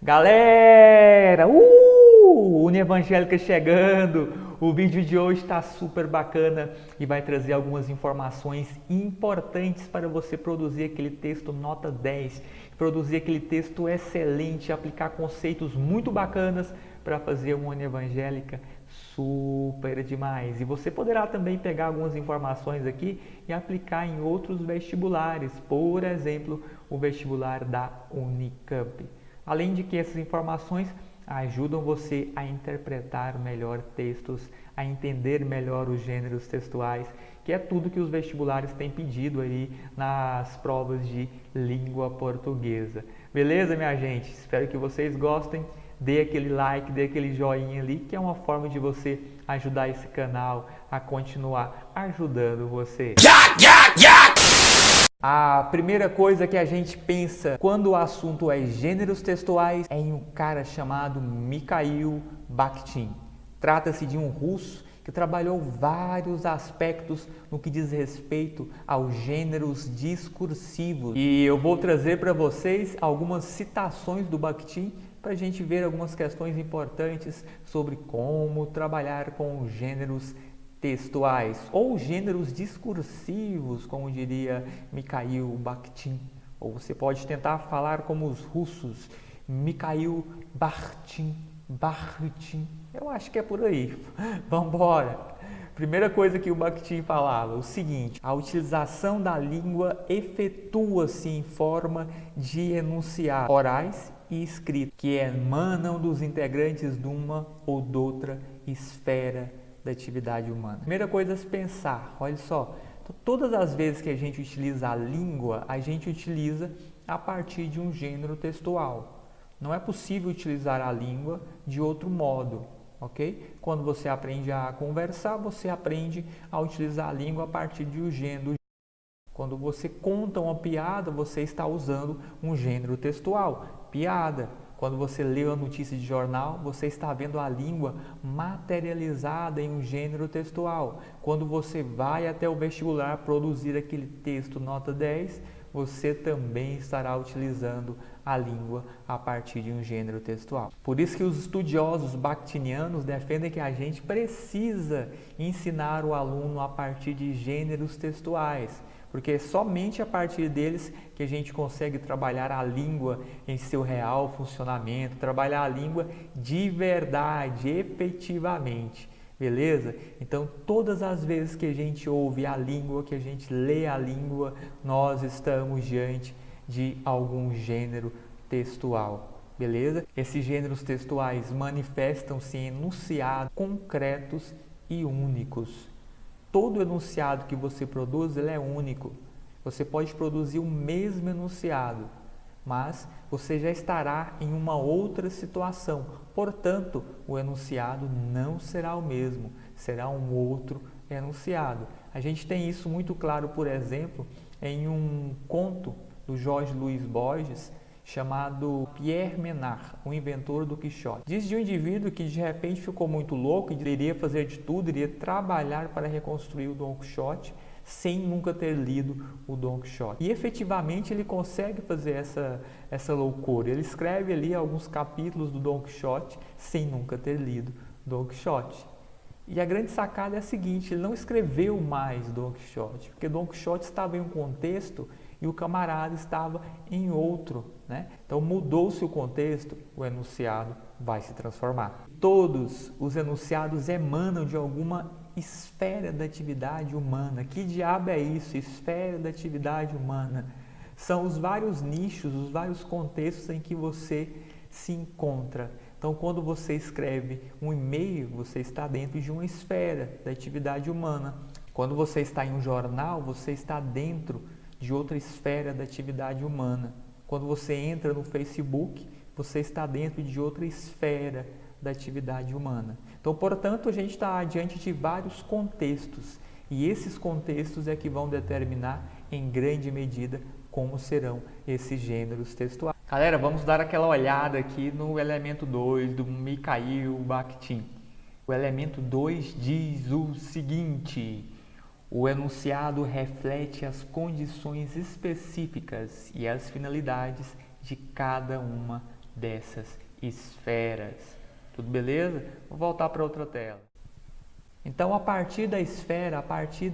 Galera, Uni Evangélica chegando! O vídeo de hoje está super bacana e vai trazer algumas informações importantes para você produzir aquele texto nota 10, produzir aquele texto excelente, aplicar conceitos muito bacanas para fazer uma Uni Evangélica super demais. E você poderá também pegar algumas informações aqui e aplicar em outros vestibulares, por exemplo, o vestibular da Unicamp. Além de que essas informações ajudam você a interpretar melhor textos, a entender melhor os gêneros textuais, que é tudo que os vestibulares têm pedido aí nas provas de língua portuguesa. Beleza, minha gente? Espero que vocês gostem. Dê aquele like, dê aquele joinha ali, que é uma forma de você ajudar esse canal a continuar ajudando você. A primeira coisa que a gente pensa quando o assunto é gêneros textuais é em um cara chamado Mikhail Bakhtin. Trata-se de um russo que trabalhou vários aspectos no que diz respeito aos gêneros discursivos. E eu vou trazer para vocês algumas citações do Bakhtin para a gente ver algumas questões importantes sobre como trabalhar com os gêneros textuais ou gêneros discursivos, como diria Mikhail Bakhtin. Ou você pode tentar falar como os russos, Mikhail Bakhtin. Eu acho que é por aí. Vamos embora. Primeira coisa que o Bakhtin falava, o seguinte: a utilização da língua efetua-se em forma de enunciados orais e escritos, que emanam dos integrantes de uma ou de outra esfera da atividade humana. Primeira coisa a se pensar, olha só, todas as vezes que a gente utiliza a língua, a gente utiliza a partir de um gênero textual. Não é possível utilizar a língua de outro modo, ok? Quando você aprende a conversar, você aprende a utilizar a língua a partir de um gênero. Quando você conta uma piada, você está usando um gênero textual, piada. Quando você lê a notícia de jornal, você está vendo a língua materializada em um gênero textual. Quando você vai até o vestibular produzir aquele texto nota 10, você também estará utilizando a língua a partir de um gênero textual. Por isso que os estudiosos bakhtinianos defendem que a gente precisa ensinar o aluno a partir de gêneros textuais, porque é somente a partir deles que a gente consegue trabalhar a língua em seu real funcionamento, trabalhar a língua de verdade, efetivamente, beleza? Então, todas as vezes que a gente ouve a língua, que a gente lê a língua, nós estamos diante de algum gênero textual, beleza? Esses gêneros textuais manifestam-se em enunciados concretos e únicos. Todo enunciado que você produz, ele é único. Você pode produzir o mesmo enunciado, mas você já estará em uma outra situação. Portanto, o enunciado não será o mesmo, será um outro enunciado. A gente tem isso muito claro, por exemplo, em um conto do Jorge Luiz Borges, chamado Pierre Menard, o inventor do Quixote. Diz de um indivíduo que de repente ficou muito louco e iria fazer de tudo, iria trabalhar para reconstruir o Dom Quixote sem nunca ter lido o Dom Quixote. E efetivamente ele consegue fazer essa loucura. Ele escreve ali alguns capítulos do Dom Quixote sem nunca ter lido Dom Quixote. E a grande sacada é a seguinte: ele não escreveu mais Dom Quixote, porque Dom Quixote estava em um contexto e o camarada estava em outro, né? Então mudou-se o contexto, o enunciado vai se transformar. Todos os enunciados emanam de alguma esfera da atividade humana. Que diabo é isso? Esfera da atividade humana. São os vários nichos, os vários contextos em que você se encontra. Então, quando você escreve um e-mail, você está dentro de uma esfera da atividade humana. Quando você está em um jornal, você está dentro de outra esfera da atividade humana. Quando você entra no Facebook, você está dentro de outra esfera da atividade humana. Então, portanto, a gente está diante de vários contextos e esses contextos é que vão determinar em grande medida como serão esses gêneros textuais. Galera, vamos dar aquela olhada aqui no elemento 2 do Mikhail Bakhtin. O elemento 2 diz o seguinte: o enunciado reflete as condições específicas e as finalidades de cada uma dessas esferas. Tudo beleza? Vou voltar para outra tela. Então, a partir da esfera, a partir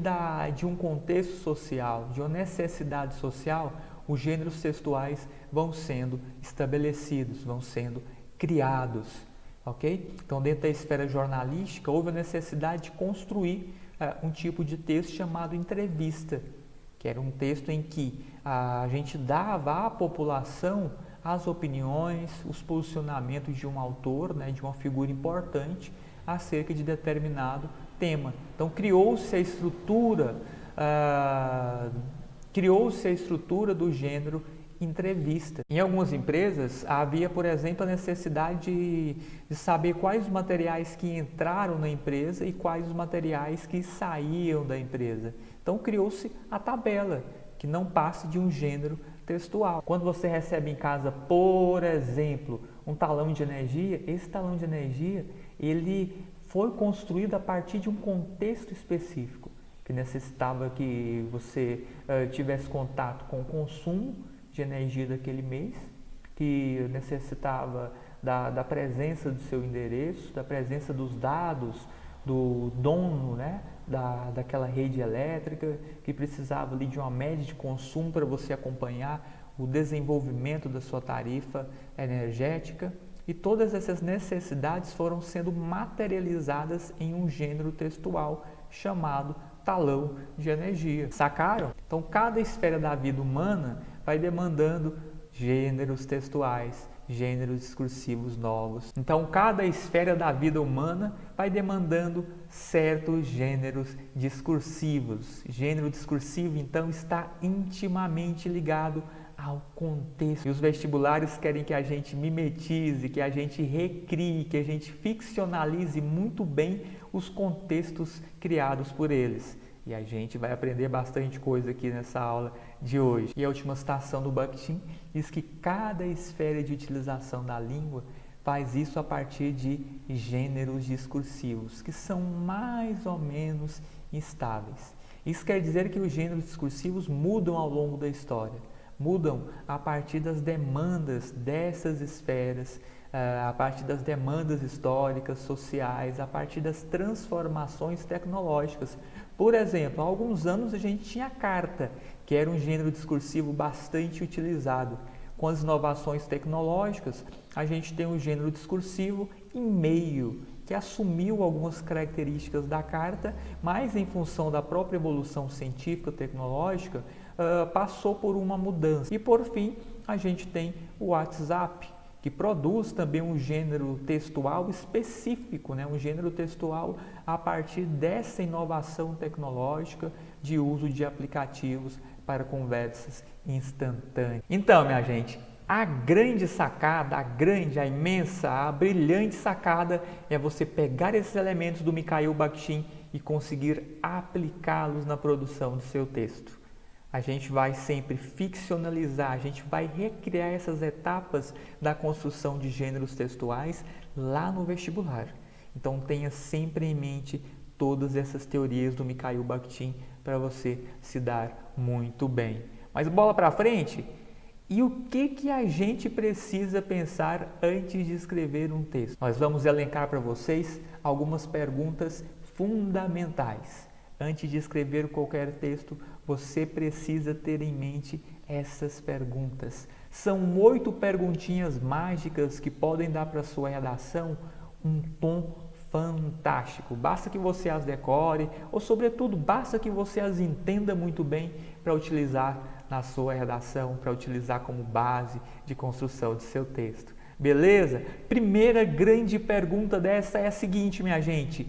de um contexto social, de uma necessidade social, os gêneros textuais vão sendo estabelecidos, vão sendo criados, ok? Então, dentro da esfera jornalística, houve a necessidade de construir um tipo de texto chamado entrevista, que era um texto em que a gente dava à população as opiniões, os posicionamentos de um autor, né, de uma figura importante, acerca de determinado tema. Então criou-se a estrutura do gênero entrevista. Em algumas empresas havia, por exemplo, a necessidade de saber quais os materiais que entraram na empresa e quais os materiais que saíam da empresa. Então criou-se a tabela, que não passe de um gênero textual. Quando você recebe em casa, por exemplo, um talão de energia, esse talão de energia ele foi construído a partir de um contexto específico, que necessitava que você tivesse contato com o consumo de energia daquele mês, que necessitava da presença do seu endereço, da presença dos dados do dono, né, daquela rede elétrica, que precisava ali de uma média de consumo para você acompanhar o desenvolvimento da sua tarifa energética. E todas essas necessidades foram sendo materializadas em um gênero textual chamado talão de energia. Sacaram? Então, cada esfera da vida humana vai demandando gêneros textuais, gêneros discursivos novos. Então, cada esfera da vida humana vai demandando certos gêneros discursivos. Gênero discursivo, então, está intimamente ligado ao contexto. E os vestibulares querem que a gente mimetize, que a gente recrie, que a gente ficcionalize muito bem os contextos criados por eles. E a gente vai aprender bastante coisa aqui nessa aula de hoje. E a última citação do Bakhtin diz que cada esfera de utilização da língua faz isso a partir de gêneros discursivos, que são mais ou menos instáveis. Isso quer dizer que os gêneros discursivos mudam ao longo da história. Mudam a partir das demandas dessas esferas, a partir das demandas históricas, sociais, a partir das transformações tecnológicas. Por exemplo, há alguns anos a gente tinha a carta, que era um gênero discursivo bastante utilizado. Com as inovações tecnológicas, a gente tem um gênero discursivo e-mail, que assumiu algumas características da carta, mas em função da própria evolução científica tecnológica, passou por uma mudança. E por fim, a gente tem o WhatsApp, que produz também um gênero textual específico, né? Um gênero textual a partir dessa inovação tecnológica de uso de aplicativos para conversas instantâneas. Então, minha gente, a grande sacada, a imensa, a brilhante sacada é você pegar esses elementos do Mikhail Bakhtin e conseguir aplicá-los na produção do seu texto. A gente vai sempre ficcionalizar, a gente vai recriar essas etapas da construção de gêneros textuais lá no vestibular. Então tenha sempre em mente todas essas teorias do Mikhail Bakhtin para você se dar muito bem. Mas bola para frente? E o que a gente precisa pensar antes de escrever um texto? Nós vamos elencar para vocês algumas perguntas fundamentais. Antes de escrever qualquer texto, você precisa ter em mente essas perguntas. São 8 perguntinhas mágicas que podem dar para a sua redação um tom fantástico. Basta que você as decore, ou sobretudo, basta que você as entenda muito bem para utilizar na sua redação, para utilizar como base de construção de seu texto. Beleza? Primeira grande pergunta dessa é a seguinte, minha gente.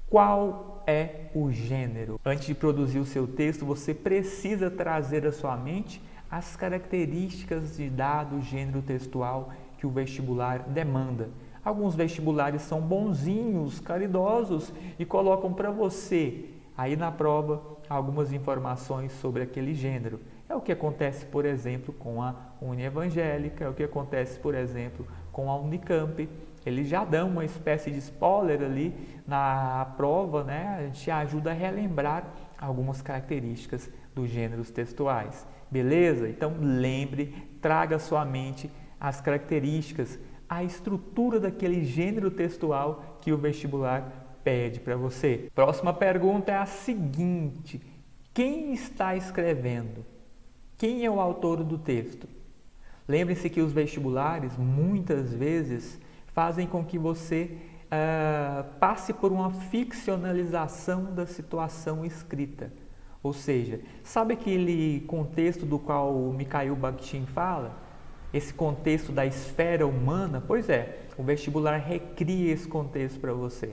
Qual é o gênero? Antes de produzir o seu texto, você precisa trazer à sua mente as características de dado gênero textual que o vestibular demanda. Alguns vestibulares são bonzinhos, caridosos e colocam para você, aí na prova, algumas informações sobre aquele gênero. É o que acontece, por exemplo, com a Unievangélica, é o que acontece, por exemplo, com a Unicamp. Eles já dão uma espécie de spoiler ali na prova, né? Te ajuda a relembrar algumas características dos gêneros textuais. Beleza? Então lembre, traga à sua mente as características, a estrutura daquele gênero textual que o vestibular pede para você. Próxima pergunta é a seguinte: quem está escrevendo? Quem é o autor do texto? Lembre-se que os vestibulares muitas vezes fazem com que você passe por uma ficcionalização da situação escrita. Ou seja, sabe aquele contexto do qual o Mikhail Bakhtin fala? Esse contexto da esfera humana? Pois é, o vestibular recria esse contexto para você.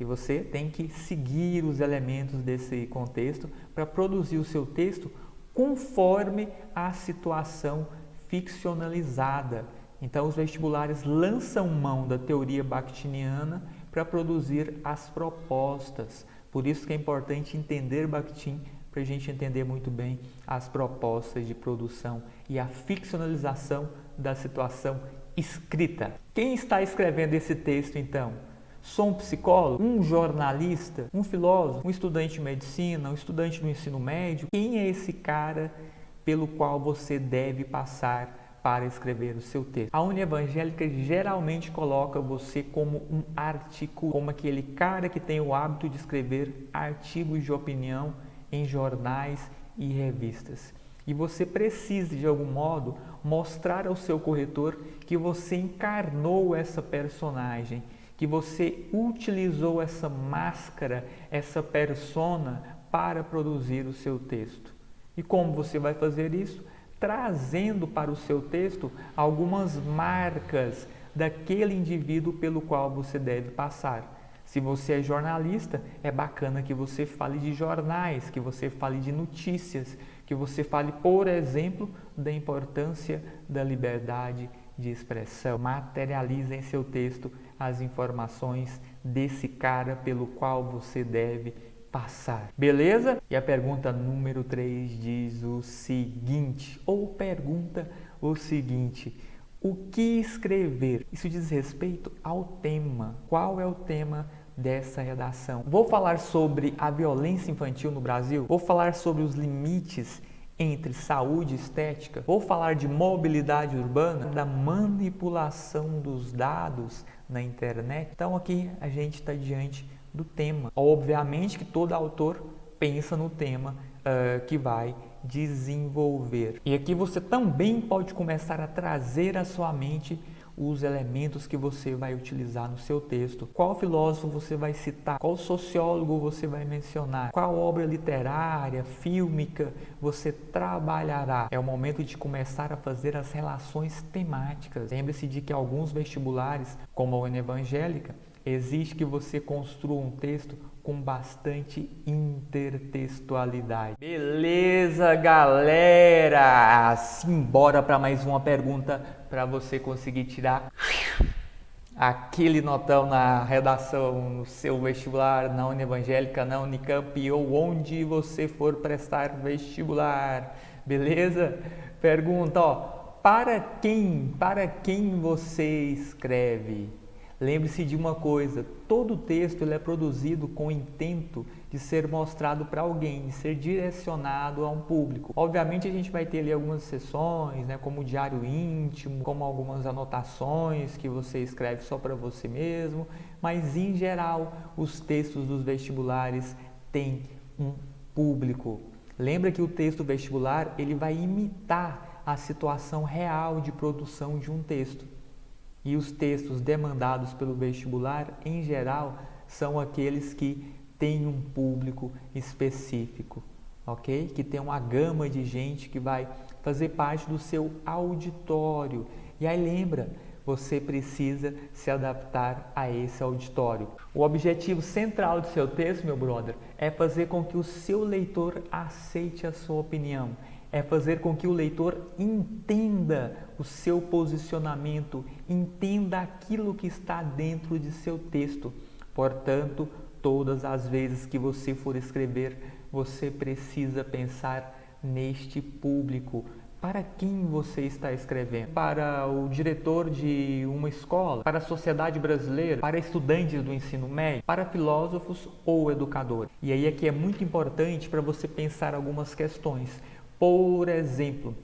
E você tem que seguir os elementos desse contexto para produzir o seu texto conforme a situação ficcionalizada. Então, os vestibulares lançam mão da teoria bakhtiniana para produzir as propostas. Por isso que é importante entender Bakhtin, para a gente entender muito bem as propostas de produção e a ficcionalização da situação escrita. Quem está escrevendo esse texto, então? Sou um psicólogo? Um jornalista? Um filósofo? Um estudante de medicina? Um estudante do ensino médio? Quem é esse cara pelo qual você deve passar para escrever o seu texto? A União Evangélica geralmente coloca você como um articulador, como aquele cara que tem o hábito de escrever artigos de opinião em jornais e revistas. E você precisa, de algum modo, mostrar ao seu corretor que você encarnou essa personagem, que você utilizou essa máscara, essa persona para produzir o seu texto. E como você vai fazer isso? Trazendo para o seu texto algumas marcas daquele indivíduo pelo qual você deve passar. Se você é jornalista, é bacana que você fale de jornais, que você fale de notícias, que você fale, por exemplo, da importância da liberdade de expressão. Materialize em seu texto as informações desse cara pelo qual você deve passar. Beleza? E a pergunta número 3 diz o seguinte, ou pergunta o seguinte: o que escrever? Isso diz respeito ao tema. Qual é o tema dessa redação? Vou falar sobre a violência infantil no Brasil? Vou falar sobre os limites entre saúde e estética? Vou falar de mobilidade urbana, da manipulação dos dados na internet? Então aqui a gente está diante do tema. Obviamente que todo autor pensa no tema que vai desenvolver. E aqui você também pode começar a trazer à sua mente os elementos que você vai utilizar no seu texto. Qual filósofo você vai citar? Qual sociólogo você vai mencionar? Qual obra literária, fílmica você trabalhará? É o momento de começar a fazer as relações temáticas. Lembre-se de que alguns vestibulares, como a União Evangélica, exige que você construa um texto com bastante intertextualidade. Beleza, galera? Simbora para mais uma pergunta para você conseguir tirar aquele notão na redação, no seu vestibular, na União Evangélica, na Unicamp ou onde você for prestar vestibular. Beleza? Pergunta, para quem você escreve? Lembre-se de uma coisa, todo texto ele é produzido com o intento de ser mostrado para alguém, de ser direcionado a um público. Obviamente a gente vai ter ali algumas exceções, como o diário íntimo, como algumas anotações que você escreve só para você mesmo, mas em geral os textos dos vestibulares têm um público. Lembra que o texto vestibular ele vai imitar a situação real de produção de um texto. E os textos demandados pelo vestibular, em geral, são aqueles que têm um público específico, ok? Que tem uma gama de gente que vai fazer parte do seu auditório. E aí lembra, você precisa se adaptar a esse auditório. O objetivo central do seu texto, meu brother, é fazer com que o seu leitor aceite a sua opinião. É fazer com que o leitor entenda o seu posicionamento, entenda aquilo que está dentro de seu texto. Portanto, todas as vezes que você for escrever, você precisa pensar neste público. Para quem você está escrevendo? Para o diretor de uma escola? Para a sociedade brasileira? Para estudantes do ensino médio? Para filósofos ou educadores? E aí aqui é muito importante para você pensar algumas questões. Por exemplo,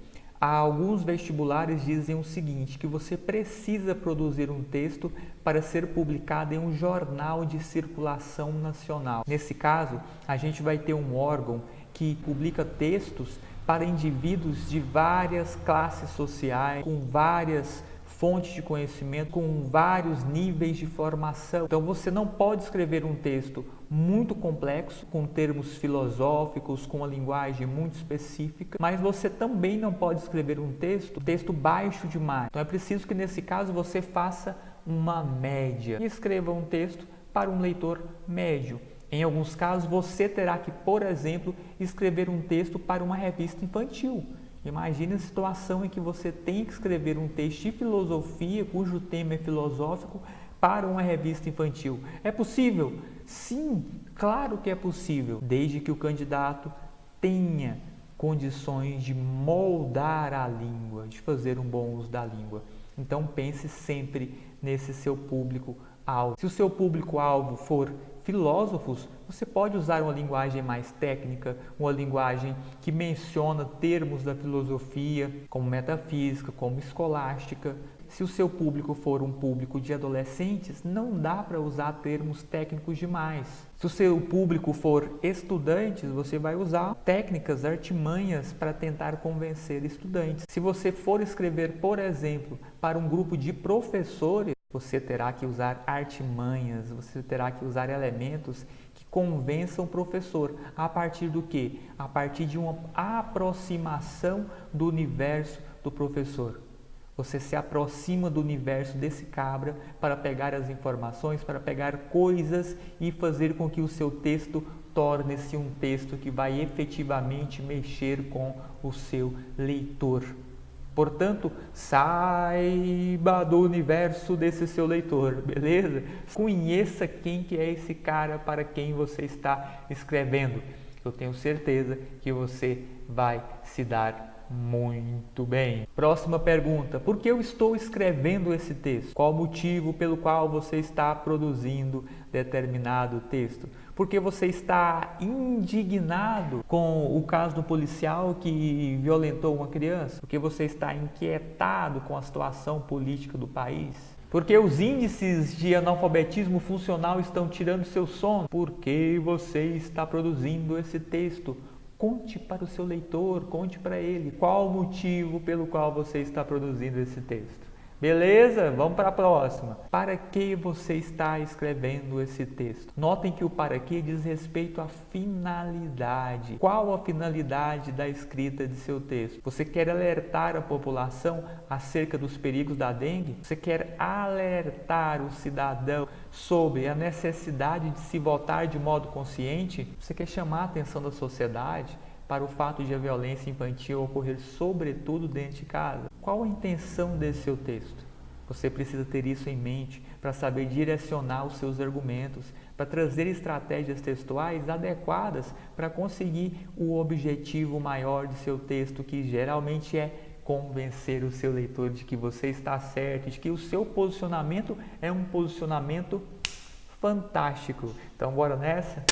Alguns vestibulares dizem o seguinte, que você precisa produzir um texto para ser publicado em um jornal de circulação nacional. Nesse caso, a gente vai ter um órgão que publica textos para indivíduos de várias classes sociais, com várias fontes de conhecimento, com vários níveis de formação. Então você não pode escrever um texto muito complexo, com termos filosóficos, com uma linguagem muito específica, mas você também não pode escrever um texto baixo demais. Então é preciso que nesse caso você faça uma média e escreva um texto para um leitor médio. Em alguns casos você terá que, por exemplo, escrever um texto para uma revista infantil. Imagine a situação em que você tem que escrever um texto de filosofia, cujo tema é filosófico, para uma revista infantil. É possível? Sim, claro que é possível, desde que o candidato tenha condições de moldar a língua, de fazer um bom uso da língua. Então pense sempre nesse seu público-alvo. Se o seu público-alvo for filósofos, você pode usar uma linguagem mais técnica, uma linguagem que menciona termos da filosofia, como metafísica, como escolástica. Se o seu público for um público de adolescentes, não dá para usar termos técnicos demais. Se o seu público for estudantes, você vai usar técnicas, artimanhas para tentar convencer estudantes. Se você for escrever, por exemplo, para um grupo de professores, você terá que usar artimanhas, você terá que usar elementos que convençam o professor. A partir do quê? A partir de uma aproximação do universo do professor. Você se aproxima do universo desse cabra para pegar as informações, para pegar coisas e fazer com que o seu texto torne-se um texto que vai efetivamente mexer com o seu leitor. Portanto, saiba do universo desse seu leitor, beleza? Conheça quem que é esse cara para quem você está escrevendo. Eu tenho certeza que você vai se dar muito bem. Próxima pergunta. Por que eu estou escrevendo esse texto? Qual o motivo pelo qual você está produzindo determinado texto? Porque você está indignado com o caso do policial que violentou uma criança? Porque você está inquietado com a situação política do país? Porque os índices de analfabetismo funcional estão tirando seu sono? Por que você está produzindo esse texto? Conte para o seu leitor, conte para ele qual o motivo pelo qual você está produzindo esse texto. Beleza? Vamos para a próxima. Para que você está escrevendo esse texto? Notem que o para que diz respeito à finalidade. Qual a finalidade da escrita de seu texto? Você quer alertar a população acerca dos perigos da dengue? Você quer alertar o cidadão sobre a necessidade de se votar de modo consciente? Você quer chamar a atenção da sociedade para o fato de a violência infantil ocorrer sobretudo dentro de casa? Qual a intenção desse seu texto? Você precisa ter isso em mente para saber direcionar os seus argumentos, para trazer estratégias textuais adequadas para conseguir o objetivo maior de seu texto, que geralmente é convencer o seu leitor de que você está certo, de que o seu posicionamento é um posicionamento fantástico. Então bora nessa?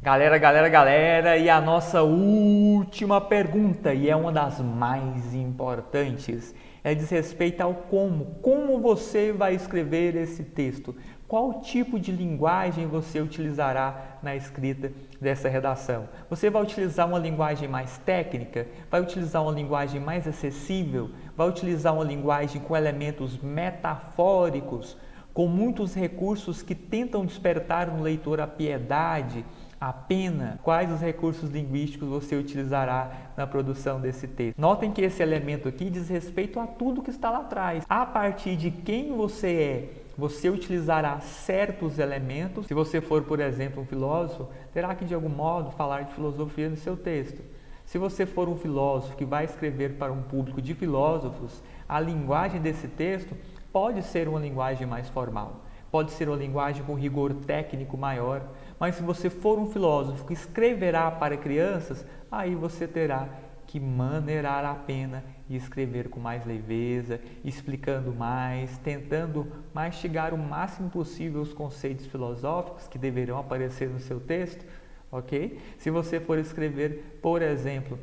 Galera, e a nossa última pergunta, e é uma das mais importantes, diz respeito ao como você vai escrever esse texto, qual tipo de linguagem você utilizará na escrita dessa redação. Você vai utilizar uma linguagem mais técnica, vai utilizar uma linguagem mais acessível, vai utilizar uma linguagem com elementos metafóricos, com muitos recursos que tentam despertar no leitor a piedade, a pena. Quais os recursos linguísticos você utilizará na produção desse texto? Notem que esse elemento aqui diz respeito a tudo que está lá atrás. A partir de quem você é, você utilizará certos elementos. Se você for, por exemplo, um filósofo, terá que de algum modo falar de filosofia no seu texto. Se você for um filósofo que vai escrever para um público de filósofos, a linguagem desse texto pode ser uma linguagem mais formal, pode ser uma linguagem com rigor técnico maior, mas se você for um filósofo que escreverá para crianças, aí você terá que maneirar a pena e escrever com mais leveza, explicando mais, tentando mastigar o máximo possível os conceitos filosóficos que deverão aparecer no seu texto. ok? Se você for escrever, por exemplo,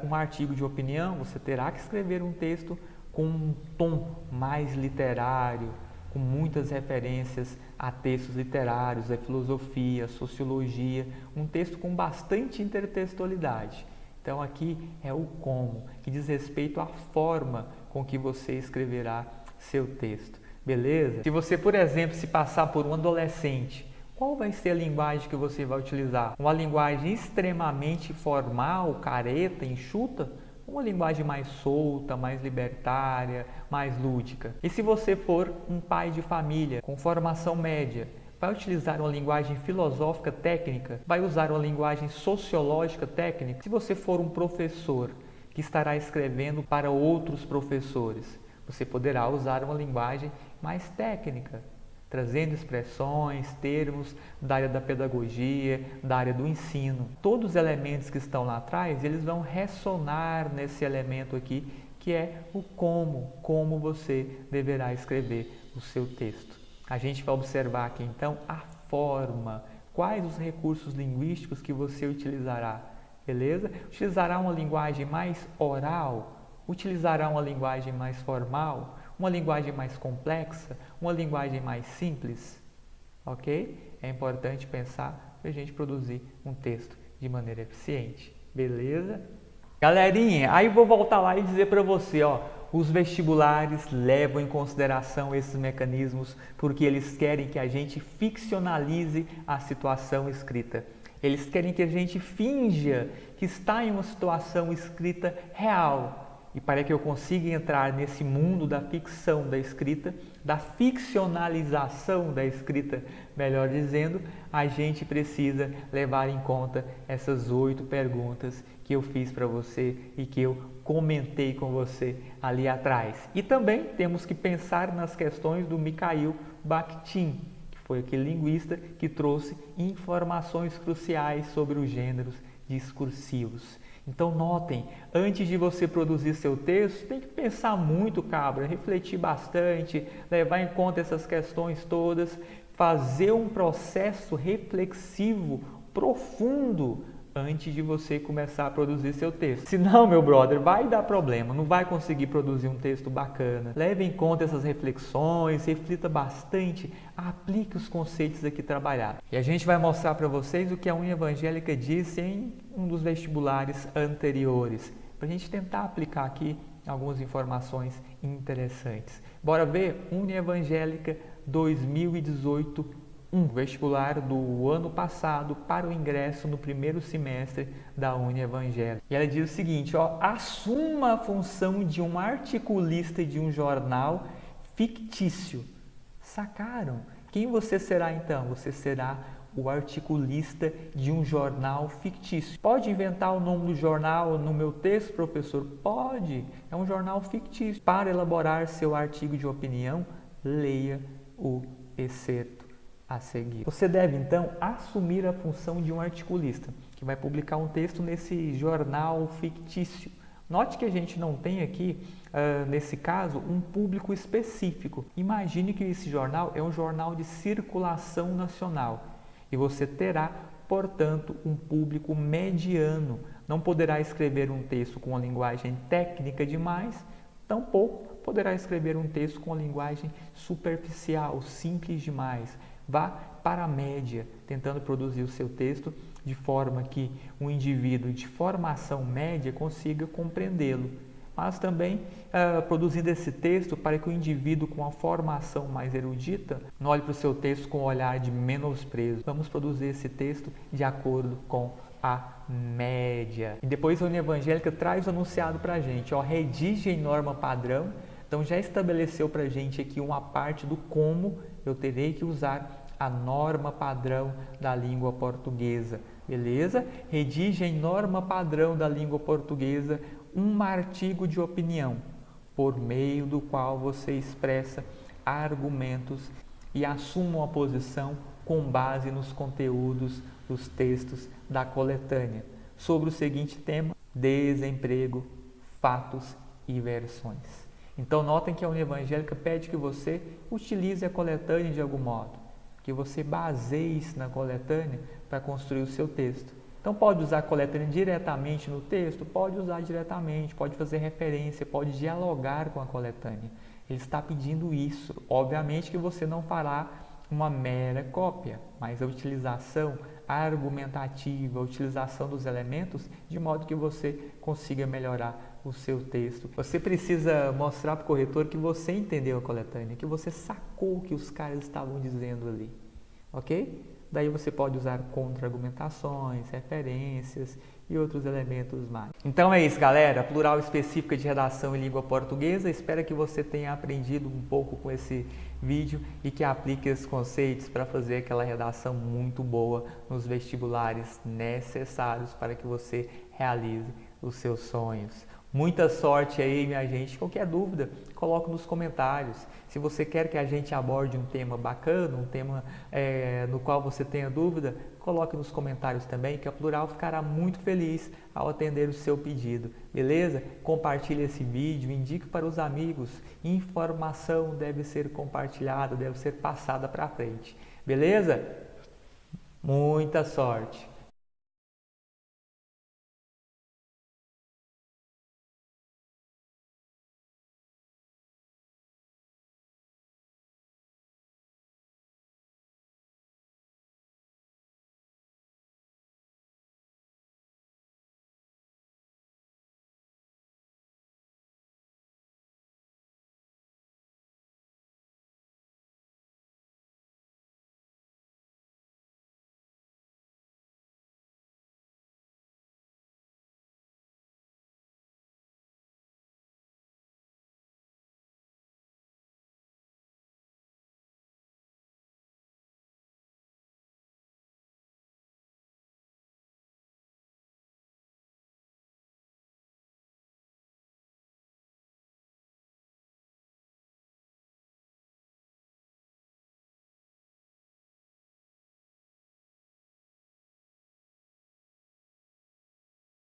um artigo de opinião, você terá que escrever um texto com um tom mais literário, com muitas referências a textos literários, a filosofia, a sociologia, um texto com bastante intertextualidade. Então aqui é o como, que diz respeito à forma com que você escreverá seu texto, beleza? Se você, por exemplo, se passar por um adolescente, qual vai ser a linguagem que você vai utilizar? Uma linguagem extremamente formal, careta, enxuta? Uma linguagem mais solta, mais libertária, mais lúdica. E se você for um pai de família com formação média, vai utilizar uma linguagem filosófica técnica? Vai usar uma linguagem sociológica técnica? Se você for um professor que estará escrevendo para outros professores, você poderá usar uma linguagem mais técnica, trazendo expressões, termos da área da pedagogia, da área do ensino. Todos os elementos que estão lá atrás, eles vão ressonar nesse elemento aqui, que é o como você deverá escrever o seu texto. A gente vai observar aqui, então, a forma, quais os recursos linguísticos que você utilizará, beleza? Utilizará uma linguagem mais oral? Utilizará uma linguagem mais formal? Uma linguagem mais complexa, uma linguagem mais simples, ok? É importante pensar para a gente produzir um texto de maneira eficiente, beleza? Galerinha, aí vou voltar lá e dizer para você, ó, os vestibulares levam em consideração esses mecanismos porque eles querem que a gente ficcionalize a situação escrita. Eles querem que a gente finja que está em uma situação escrita real. E para que eu consiga entrar nesse mundo da ficção da escrita, da ficcionalização da escrita, melhor dizendo, a gente precisa levar em conta essas 8 perguntas que eu fiz para você e que eu comentei com você ali atrás. E também temos que pensar nas questões do Mikhail Bakhtin, que foi aquele linguista que trouxe informações cruciais sobre os gêneros discursivos. Então notem, antes de você produzir seu texto, tem que pensar muito, cabra, refletir bastante, levar em conta essas questões todas, fazer um processo reflexivo profundo antes de você começar a produzir seu texto. Senão, meu brother, vai dar problema, não vai conseguir produzir um texto bacana. Leve em conta essas reflexões, reflita bastante, aplique os conceitos aqui trabalhados. E a gente vai mostrar para vocês o que a União Evangélica disse em um dos vestibulares anteriores, para a gente tentar aplicar aqui algumas informações interessantes. Bora ver? União Evangélica 2018, vestibular do ano passado para o ingresso no primeiro semestre da União Evangélica. E ela diz o seguinte, ó, assuma a função de um articulista de um jornal fictício. Sacaram? Quem você será então? Você será o articulista de um jornal fictício. Pode inventar o nome do jornal no meu texto, professor? Pode. É um jornal fictício. Para elaborar seu artigo de opinião, leia o excerto a seguir. Você deve, então, assumir a função de um articulista, que vai publicar um texto nesse jornal fictício. Note que a gente não tem aqui, nesse caso, um público específico. Imagine que esse jornal é um jornal de circulação nacional e você terá, portanto, um público mediano. Não poderá escrever um texto com uma linguagem técnica demais, tampouco poderá escrever um texto com uma linguagem superficial, simples demais. Vá para a média, tentando produzir o seu texto de forma que um indivíduo de formação média consiga compreendê-lo. Mas também produzindo esse texto para que o indivíduo com a formação mais erudita não olhe para o seu texto com um olhar de menosprezo. Vamos produzir esse texto de acordo com a média. E depois a União Evangélica traz o anunciado para a gente, ó, redige em norma padrão. Então já estabeleceu para a gente aqui uma parte do como eu terei que usar a norma padrão da língua portuguesa, beleza? Redige em norma padrão da língua portuguesa um artigo de opinião, por meio do qual você expressa argumentos e assuma uma posição com base nos conteúdos dos textos da coletânea, sobre o seguinte tema: desemprego, fatos e versões. Então notem que a União Evangélica pede que você utilize a coletânea de algum modo. que você baseie isso na coletânea para construir o seu texto. Então pode usar a coletânea diretamente no texto? Pode usar diretamente, pode fazer referência, pode dialogar com a coletânea. Ele está pedindo isso. Obviamente que você não fará uma mera cópia, mas a utilização argumentativa, a utilização dos elementos, de modo que você consiga melhorar o seu texto. Você precisa mostrar para o corretor que você entendeu a coletânea, que você sacou o que os caras estavam dizendo ali, ok? Daí você pode usar contra-argumentações, referências e outros elementos mais. Então é isso, galera. Plural específica de redação em língua portuguesa. Espero que você tenha aprendido um pouco com esse vídeo e que aplique esses conceitos para fazer aquela redação muito boa nos vestibulares necessários para que você realize os seus sonhos. Muita sorte aí, minha gente. Qualquer dúvida, coloque nos comentários. Se você quer que a gente aborde um tema bacana, um tema no qual você tenha dúvida, coloque nos comentários também, que a Plural ficará muito feliz ao atender o seu pedido. Beleza? Compartilhe esse vídeo, indique para os amigos. Informação deve ser compartilhada, deve ser passada para frente. Beleza? Muita sorte!